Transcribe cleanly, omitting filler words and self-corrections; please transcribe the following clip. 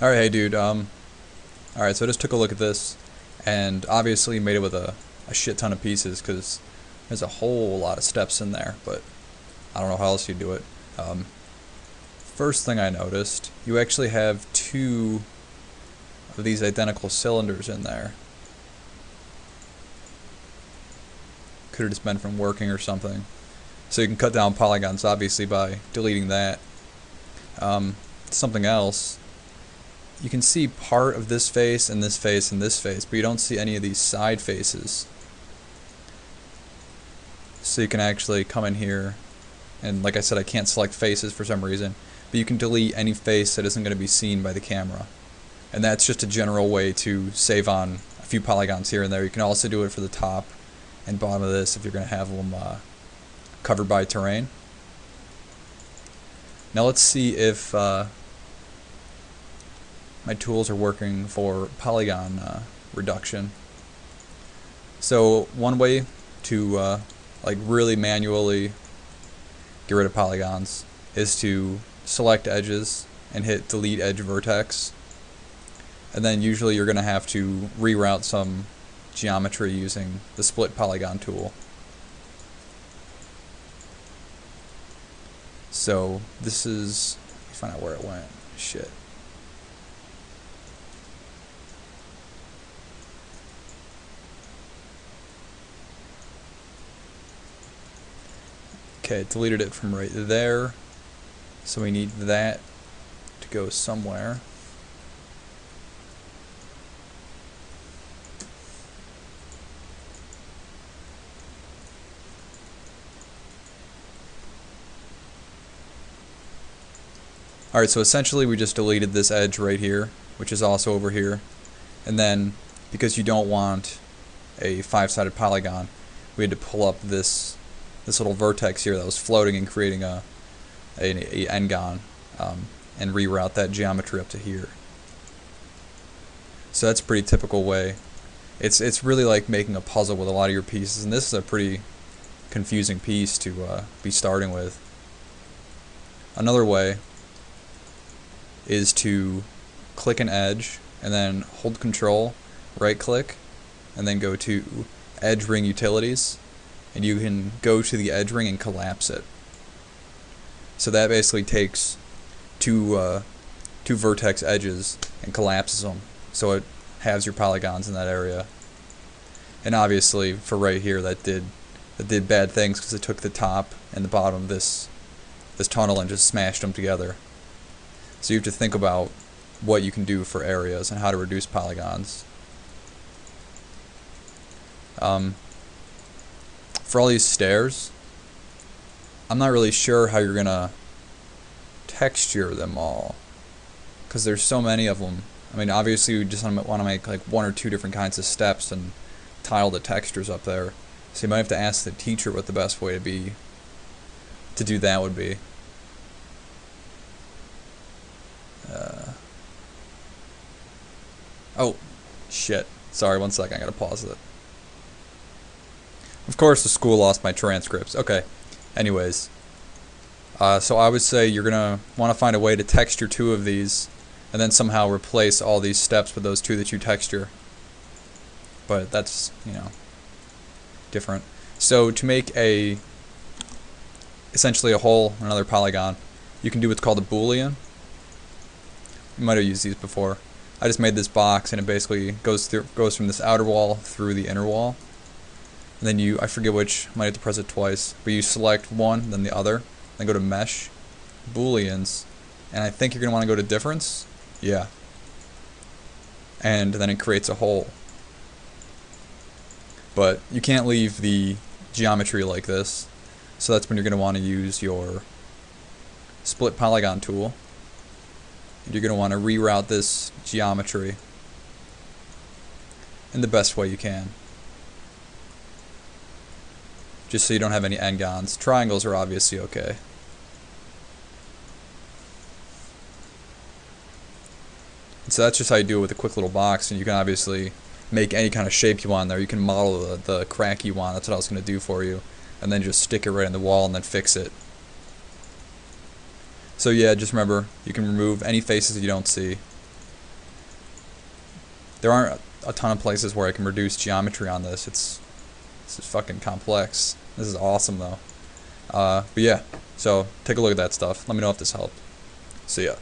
Alright, hey dude, alright, so I just took a look at this, and obviously made it with a shit ton of pieces, because there's a whole lot of steps in there, but I don't know how else you do it. First thing I noticed, you actually have two of these identical cylinders in there. Could have just been from working or something. So you can cut down polygons, obviously, by deleting that. Something else, you can see part of this face and this face and this face, but you don't see any of these side faces. So you can actually come in here, and like I said, I can't select faces for some reason, but you can delete any face that isn't going to be seen by the camera. And that's just a general way to save on a few polygons here and there. You can also do it for the top and bottom of this if you're going to have them covered by terrain. Now let's see if my tools are working for polygon reduction. So one way to like really manually get rid of polygons is to select edges and hit delete edge vertex, and then usually you're going to have to reroute some geometry using the split polygon tool. So this is, let me find out where it went. Shit. Okay, it deleted it from right there. So we need that to go somewhere. Alright, so essentially we just deleted this edge right here, which is also over here. And then, because you don't want a five-sided polygon, we had to pull up this little vertex here that was floating and creating a n-gon, and reroute that geometry up to here. So that's a pretty typical way. It's really like making a puzzle with a lot of your pieces, and this is a pretty confusing piece to be starting with. Another way is to click an edge and then hold Control, right click, and then go to Edge Ring Utilities, and you can go to the edge ring and collapse it. So that basically takes two vertex edges and collapses them, so it halves your polygons in that area. And obviously for right here that did bad things, because it took the top and the bottom of this tunnel and just smashed them together. So you have to think about what you can do for areas and how to reduce polygons. For all these stairs, I'm not really sure how you're gonna texture them all, because there's so many of them. I mean, obviously you just want to make like one or two different kinds of steps and tile the textures up there. So you might have to ask the teacher what the best way to do that would be. Oh, shit. Sorry, 1 second, I gotta pause it. Of course the school lost my transcripts. Okay, anyways. So I would say you're gonna want to find a way to texture two of these, and then somehow replace all these steps with those two that you texture. But that's, you know, different. So to make essentially a hole, another polygon, you can do what's called a Boolean. You might have used these before. I just made this box, and it basically goes from this outer wall through the inner wall. And then I forget which, might have to press it twice, but you select one, then the other, then go to Mesh, Booleans, and I think you're going to want to go to Difference. Yeah. And then it creates a hole. But you can't leave the geometry like this, so that's when you're going to want to use your Split Polygon tool. You're going to want to reroute this geometry in the best way you can, just so you don't have any n-gons. Triangles are obviously okay. And so that's just how you do it with a quick little box, and you can obviously make any kind of shape you want there. You can model the crack you want. That's what I was going to do for you, and then just stick it right in the wall and then fix it. So yeah, just remember, you can remove any faces that you don't see. there aren't a ton of places where I can reduce geometry on this. This is fucking complex. This is awesome though. But yeah, so take a look at that stuff. Let me know if this helped. See ya.